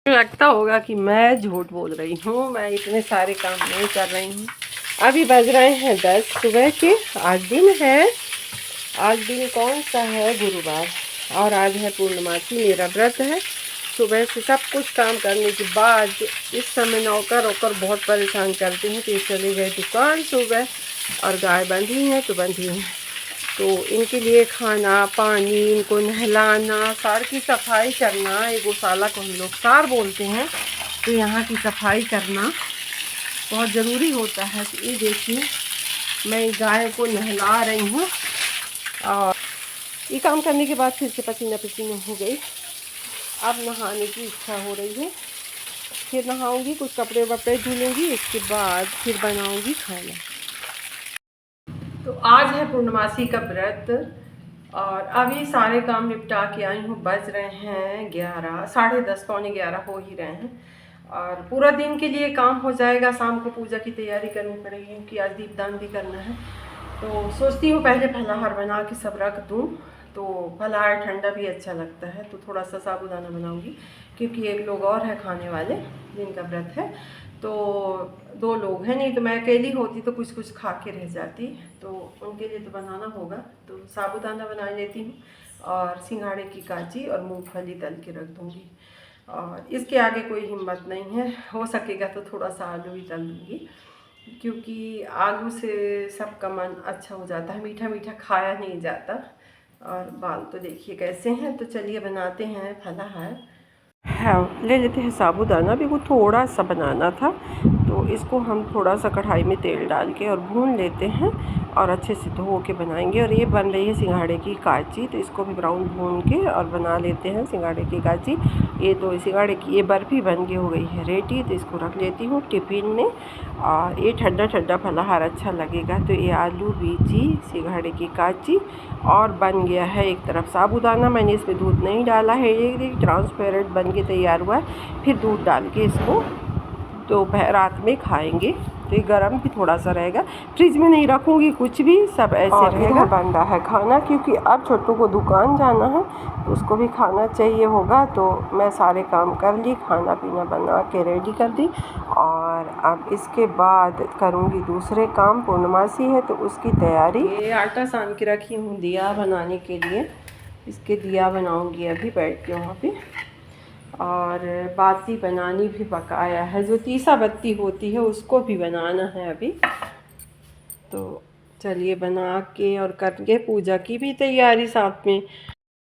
लगता होगा कि मैं झूठ बोल रही हूँ, मैं इतने सारे काम नहीं कर रही हूँ। अभी बज रहे हैं 10 सुबह के। आज दिन है, आज दिन कौन सा है? गुरुवार। और आज है पूर्णमासी, मेरा व्रत है। सुबह से सब कुछ काम करने के बाद इस समय नौकर वोकर बहुत परेशान करते हैं, तो ये चले गए दुकान सुबह। और गाय बंधी हैं तो बंधी हैं, तो इनके लिए खाना पानी, इनको नहलाना, सार की सफाई करना। ये गौशाला को हम लोग सार बोलते हैं, तो यहाँ की सफाई करना बहुत ज़रूरी होता है। तो ये देखिए, मैं गाय को नहला रही हूँ और ये काम करने के बाद फिर से पसीना पसीना हो गई। अब नहाने की इच्छा हो रही है, फिर नहाऊंगी, कुछ कपड़े वपड़े धुलूँगी, इसके बाद फिर बनाऊंगी खाना। तो आज है पूर्णमासी का व्रत और अभी सारे काम निपटा के आई हूँ। बज रहे हैं 11, साढ़े 10, पौने 11 हो ही रहे हैं। और पूरा दिन के लिए काम हो जाएगा। शाम को पूजा की तैयारी करनी पड़ेगी क्योंकि आज दीपदान भी करना है। तो सोचती हूँ पहले फलाहार बना के सब रख दूँ, तो फलाहार ठंडा भी अच्छा लगता है। तो थोड़ा सा साबूदाना बनाऊँगी क्योंकि एक लोग और है खाने वाले जिनका व्रत है, तो 2 लोग हैं, नहीं तो मैं अकेली होती तो कुछ कुछ खा के रह जाती। तो उनके लिए तो बनाना होगा, तो साबूदाना बना लेती हूँ और सिंघाड़े की काची और मूंगफली तल के रख दूँगी। और इसके आगे कोई हिम्मत नहीं है, हो सकेगा तो थोड़ा सा आलू भी तल दूँगी क्योंकि आलू से सबका मन अच्छा हो जाता है, मीठा मीठा खाया नहीं जाता। और बाल तो देखिए कैसे हैं। तो चलिए बनाते हैं फलाहार। हाँ, ले लेते हैं साबूदाना भी, वो थोड़ा सा बनाना था, तो इसको हम थोड़ा सा कढ़ाई में तेल डाल के और भून लेते हैं और अच्छे से धो के बनाएंगे। और ये बन रही है सिंघाड़े की काची, तो इसको भी ब्राउन भून के और बना लेते हैं सिंघाड़े की काची। ये तो सिंघाड़े की ये बर्फ़ी बन के हो गई है रेडी, तो इसको रख लेती हूँ टिफ़िन में। और ये ठंडा ठंडा फलाहार अच्छा लगेगा। तो ये आलू बीजी सिंघाड़े की काची और बन गया है एक तरफ साबूदाना। मैंने इसमें दूध नहीं डाला है, ये ट्रांसपेरेंट बन के तैयार हुआ है। फिर दूध डाल के इसको दोपहर रात में खाएंगे। तो ये गर्म भी थोड़ा सा रहेगा, फ्रिज में नहीं रखूँगी कुछ भी, सब ऐसे रहेगा। बन रहा है खाना क्योंकि अब छोटू को दुकान जाना है, तो उसको भी खाना चाहिए होगा। तो मैं सारे काम कर ली, खाना पीना बना के रेडी कर दी और अब इसके बाद करूँगी दूसरे काम। पूर्णमासी है तो उसकी तैयारी। ये आटा सान के रखी हूँ दिया बनाने के लिए, इसके दिया बनाऊँगी अभी बैठ के वहाँ पे। और बाती बनानी भी बकाया है, जो तीसा बत्ती होती है उसको भी बनाना है अभी। तो चलिए बना के और करके पूजा की भी तैयारी साथ में।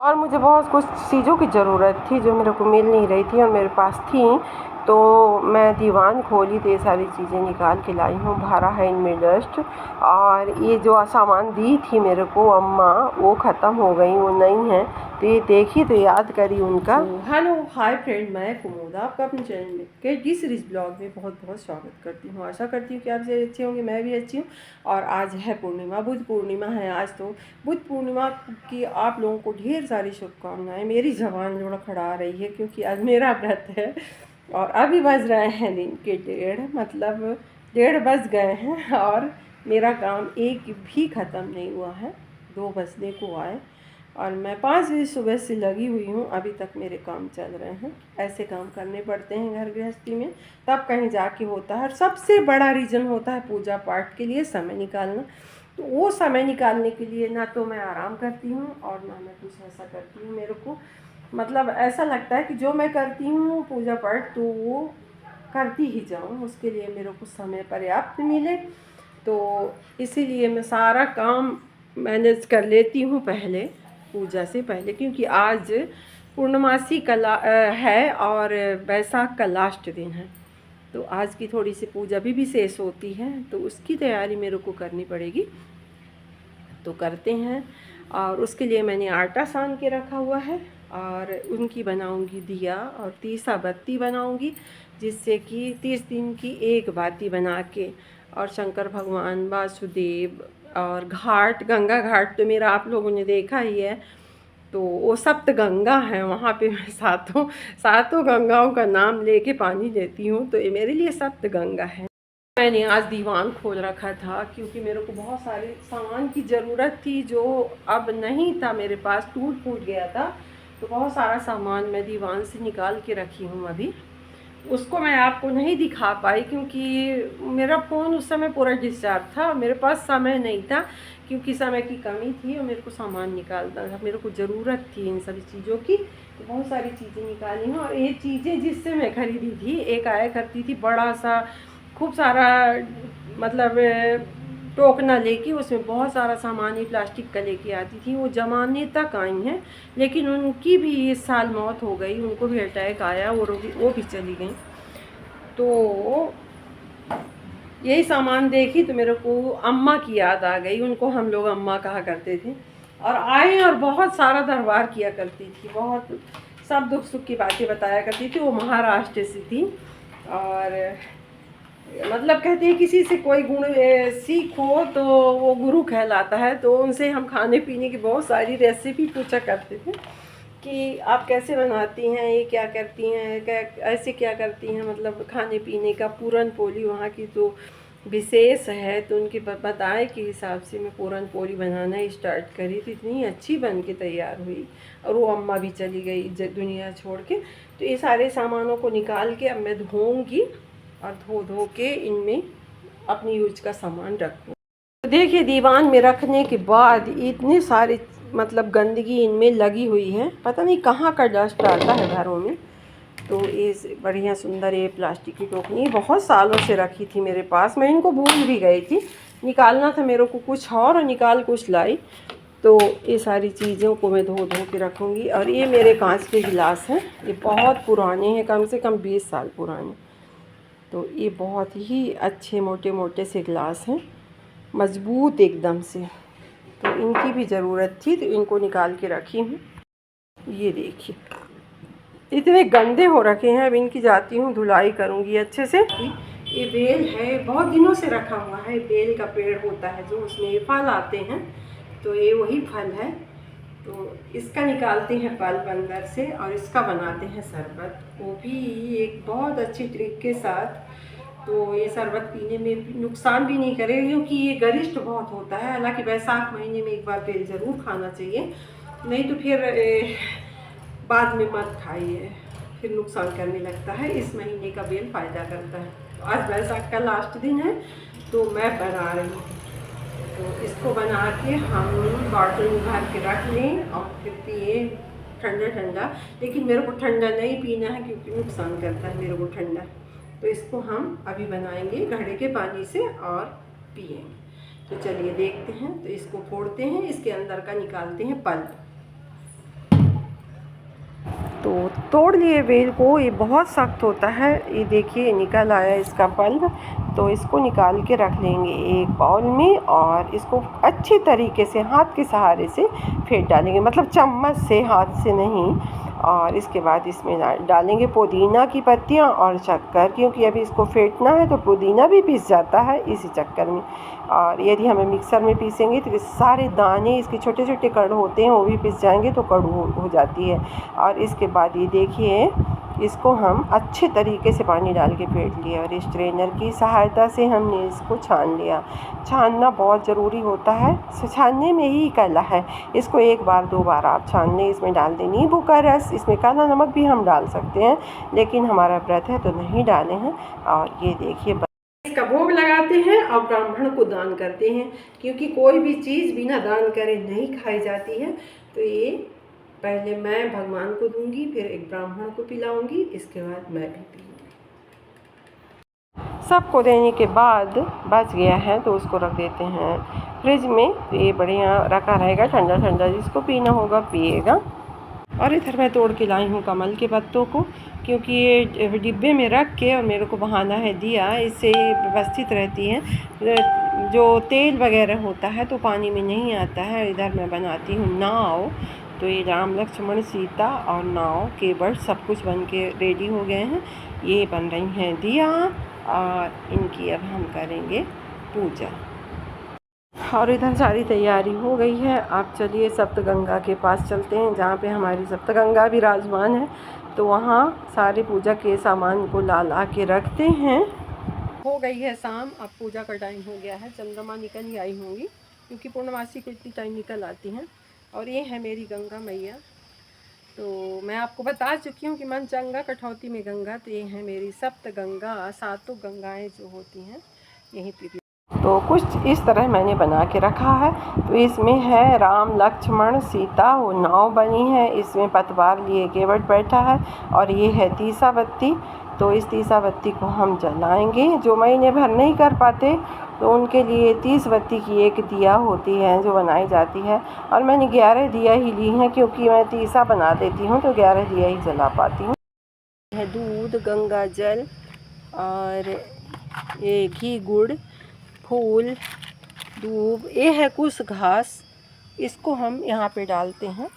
और मुझे बहुत कुछ चीज़ों की ज़रूरत थी जो मेरे को मिल नहीं रही थी और मेरे पास थी, तो मैं दीवान खोली तो ये सारी चीज़ें निकाल के लाई हूँ। भरा है इनमें डस्ट। और ये जो सामान दी थी मेरे को अम्मा, वो ख़त्म हो गई, वो नहीं है। तो ये देखी तो याद करी उनका। हेलो हाय फ्रेंड, मैं कुमोदा आपका अपने चैनल में केडी सीरीज़ ब्लॉग में बहुत बहुत स्वागत करती हूँ। आशा करती हूँ कि आप से अच्छे होंगे, मैं भी अच्छी हूँ। और आज है पूर्णिमा, बुध पूर्णिमा है आज। तो बुध पूर्णिमा की आप लोगों को ढेर सारी शुभकामनाएं। मेरी ज़बान लड़खड़ा रही है क्योंकि आज मेरा व्रत है। और अभी बज रहे हैं दिन के 1:30, मतलब 1:30 बज गए हैं और मेरा काम एक भी ख़त्म नहीं हुआ है। 2 बजने को आए और मैं 5 बजे सुबह से लगी हुई हूँ, अभी तक मेरे काम चल रहे हैं। ऐसे काम करने पड़ते हैं घर गृहस्थी में, तब कहीं जाके होता है। और सबसे बड़ा रीज़न होता है पूजा पाठ के लिए समय निकालना। तो वो समय निकालने के लिए ना तो मैं आराम करती हूँ और ना मैं कुछ ऐसा करती हूँ। मेरे को मतलब ऐसा लगता है कि जो मैं करती हूँ पूजा पाठ, तो वो करती ही जाऊँ, उसके लिए मेरे को समय पर्याप्त मिले। तो इसीलिए मैं सारा काम मैनेज कर लेती हूँ पहले, पूजा से पहले, क्योंकि आज पूर्णमासी कला है और बैसाख का लास्ट दिन है। तो आज की थोड़ी सी पूजा भी विशेष होती है, तो उसकी तैयारी मेरे को करनी पड़ेगी। तो करते हैं। और उसके लिए मैंने आटा सान के रखा हुआ है और उनकी बनाऊंगी दिया और 30 बत्ती बनाऊंगी, जिससे कि 30 दिन की एक बाती बना के। और शंकर भगवान, वासुदेव और घाट, गंगा घाट तो मेरा आप लोगों ने देखा ही है। तो वो सप्त गंगा है, वहाँ पे मैं सातों गंगाओं का नाम लेके पानी लेती हूँ, तो ये मेरे लिए सप्त गंगा है। मैंने आज दीवान खोल रखा था क्योंकि मेरे को बहुत सारे सामान की ज़रूरत थी जो अब नहीं था मेरे पास, टूट फूट गया था। तो बहुत सारा सामान मैं दीवान से निकाल के रखी हूँ अभी। उसको मैं आपको नहीं दिखा पाई क्योंकि मेरा फ़ोन उस समय पूरा डिस्चार्ज था, मेरे पास समय नहीं था क्योंकि समय की कमी थी और मेरे को सामान निकालना था, मेरे को ज़रूरत थी इन सभी चीज़ों की। तो बहुत सारी चीज़ें निकाली हैं और ये चीज़ें जिससे मैं ख़रीदी थी, एक आया करती थी बड़ा सा खूब सारा, मतलब टोकना लेके उसमें बहुत सारा सामान ही प्लास्टिक का लेके आती थी। वो ज़माने तक आई हैं लेकिन उनकी भी इस साल मौत हो गई, उनको भी अटैक आया, वो भी चली गई। तो यही सामान देखी तो मेरे को अम्मा की याद आ गई, उनको हम लोग अम्मा कहा करते थे। और आए और बहुत सारा दरबार किया करती थी, बहुत सब दुख सुख की बातें बताया करती थी। वो महाराष्ट्र से थी और मतलब कहते हैं किसी से कोई गुण सीखो तो वो गुरु कहलाता है। तो उनसे हम खाने पीने की बहुत सारी रेसिपी पूछा करते थे कि आप कैसे बनाती हैं, ये क्या करती हैं, ऐसे क्या करती हैं, मतलब खाने पीने का। पूरन पोली वहाँ की तो विशेष है, तो उनके बताए के हिसाब से मैं पूरन पोली बनाना स्टार्ट करी तो इतनी अच्छी बन के तैयार हुई। और वो अम्मा भी चली गई दुनिया छोड़ के। तो ये सारे सामानों को निकाल के अब मैं धोऊँगी और धो के इनमें अपनी यूज का सामान रखूँ। तो देखिए दीवान में रखने के बाद इतने सारे मतलब गंदगी इनमें लगी हुई है, पता नहीं कहाँ का डस्ट आता है घरों में। तो ये बढ़िया सुंदर ये प्लास्टिक की टोकनी बहुत सालों से रखी थी मेरे पास, मैं इनको भूल भी गई थी। निकालना था मेरे को कुछ और निकाल कुछ लाई। तो ये सारी चीज़ों को मैं धो के रखूँगी। और ये मेरे कांच के गिलास हैं, ये बहुत पुराने हैं, कम से कम 20 साल पुराने। तो ये बहुत ही अच्छे मोटे मोटे से गिलास हैं, मज़बूत एकदम से। तो इनकी भी ज़रूरत थी तो इनको निकाल के रखी हूँ। ये देखिए इतने गंदे हो रखे हैं, अब इनकी जाती हूँ धुलाई करूँगी अच्छे से। ये बेल है, बहुत दिनों से रखा हुआ है। बेल का पेड़ होता है जो, उसमें फल आते हैं, तो ये वही फल है। तो इसका निकालते हैं पल्प अंदर से और इसका बनाते हैं शरबत, वो भी एक बहुत अच्छी ट्रिक के साथ। तो ये शरबत पीने में नुकसान भी नहीं करेगा क्योंकि ये गरिष्ठ बहुत होता है। हालांकि बैसाख महीने में एक बार बेल ज़रूर खाना चाहिए, नहीं तो फिर बाद में मत खाइए, फिर नुकसान करने लगता है। इस महीने का बेल फ़ायदा करता है। तो आज बैसाख का लास्ट दिन है तो मैं बना रही हूँ। तो इसको बना के हम बॉटल में भर के रख लें और फिर पिए ठंडा ठंडा। लेकिन मेरे को ठंडा नहीं पीना है क्योंकि नुकसान करता है मेरे को ठंडा। तो इसको हम अभी बनाएंगे घड़े के पानी से और पिएंगे। तो चलिए देखते हैं। तो इसको फोड़ते हैं, इसके अंदर का निकालते हैं पल्प। तो तोड़ लिए बेल को, ये बहुत सख्त होता है। ये देखिए निकल आया इसका पल्प। तो इसको निकाल के रख लेंगे एक बाउल में और इसको अच्छे तरीके से हाथ के सहारे से फेंट डालेंगे, मतलब चम्मच से, हाथ से नहीं। और इसके बाद इसमें डालेंगे पुदीना की पत्तियाँ और शक्कर, क्योंकि अभी इसको फेंटना है तो पुदीना भी पिस जाता है इसी चक्कर में। और यदि हमें मिक्सर में पीसेंगे तो सारे दाने, इसके छोटे छोटे कण होते हैं, वो भी पिस जाएंगे तो कड़ू हो जाती है। और इसके बाद ये देखिए इसको हम अच्छे तरीके से पानी डाल के फेंट लिया और स्ट्रेनर की सहायता से हमने इसको छान लिया। छानना बहुत ज़रूरी होता है, छानने में ही कला है। इसको एक बार दो बार आप छान लें। इसमें डाल दें नींबू का रस, इसमें काला नमक भी हम डाल सकते हैं, लेकिन हमारा व्रत है तो नहीं डाले हैं। और ये देखिए इसका भोग लगाते हैं और ब्राह्मण को दान करते हैं, क्योंकि कोई भी चीज़ बिना दान करे नहीं खाई जाती है। तो ये पहले मैं भगवान को दूंगी, फिर एक ब्राह्मण को पिलाऊंगी, इसके बाद मैं भी पीऊँगी। सबको देने के बाद बच गया है तो उसको रख देते हैं फ्रिज में। तो ये बढ़िया रखा रहेगा ठंडा ठंडा, जिसको पीना होगा पिएगा। और इधर मैं तोड़ के लाई हूँ कमल के पत्तों को, क्योंकि ये डिब्बे में रख के और मेरे को बहाना है दिया, इससे व्यवस्थित रहती हैं। जो तेल वगैरह होता है तो पानी में नहीं आता है। इधर मैं बनाती हूँ नाव। तो ये राम लक्ष्मण सीता और नाव केवट सब कुछ बन के रेडी हो गए हैं। ये बन रही हैं दिया और इनकी अब हम करेंगे पूजा। और इधर सारी तैयारी हो गई है। आप चलिए सप्तगंगा के पास चलते हैं, जहाँ पे हमारी सप्तगंगा विराजमान है। तो वहाँ सारे पूजा के सामान को ला के रखते हैं। हो गई है शाम, अब पूजा का टाइम हो गया है। चंद्रमा निकल ही आई होंगी क्योंकि पूर्णमासी को इतनी टाइम निकल आती हैं। और ये है मेरी गंगा मैया। तो मैं आपको बता चुकी हूँ कि मन चंगा कठौती में गंगा। तो ये है मेरी सप्त गंगा, सातों गंगाएं जो होती हैं यहीं पर। तो कुछ इस तरह मैंने बना के रखा है। तो इसमें है राम लक्ष्मण सीता, वो नाव बनी है, इसमें पतवार लिए केवट बैठा है, और ये है तीसा बत्ती। तो इस तीसा बत्ती को हम जलाएंगे। जो महीने भर नहीं कर पाते तो उनके लिए 30 बत्ती की एक दिया होती है जो बनाई जाती है, और मैंने 11 दिया ही ली हैं क्योंकि मैं तीसा बना देती हूँ तो 11 दिया ही जला पाती हूँ। है दूध, गंगा जल, और ये घी, गुड़, फूल, दूब, ये है कुछ घास। इसको हम यहाँ पे डालते हैं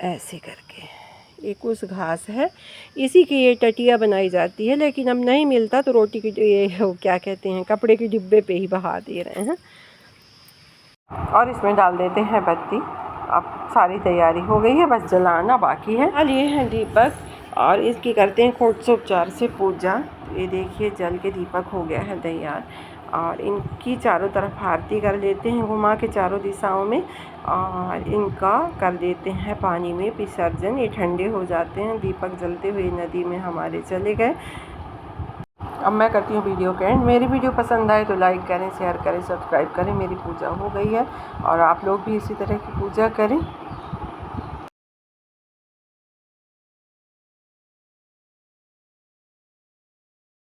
ऐसे करके। ये कुछ घास है, इसी की ये टटिया बनाई जाती है, लेकिन अब नहीं मिलता तो रोटी की ये क्या कहते हैं, कपड़े के डिब्बे पे ही बहा दे रहे हैं। और इसमें डाल देते हैं बत्ती। अब सारी तैयारी हो गई है, बस जलाना बाकी है। और ये है दीपक, और इसकी करते हैं षोडशोपचार से पूजा। ये देखिए जल के दीपक हो गया है तैयार, और इनकी चारों तरफ आरती कर लेते हैं घुमा के चारों दिशाओं में, और इनका कर देते हैं पानी में विसर्जन। ये ठंडे हो जाते हैं। दीपक जलते हुए नदी में हमारे चले गए। अब मैं करती हूँ वीडियो के एंड। मेरी वीडियो पसंद आए तो लाइक करें, शेयर करें, सब्सक्राइब करें। मेरी पूजा हो गई है और आप लोग भी इसी तरह की पूजा करें।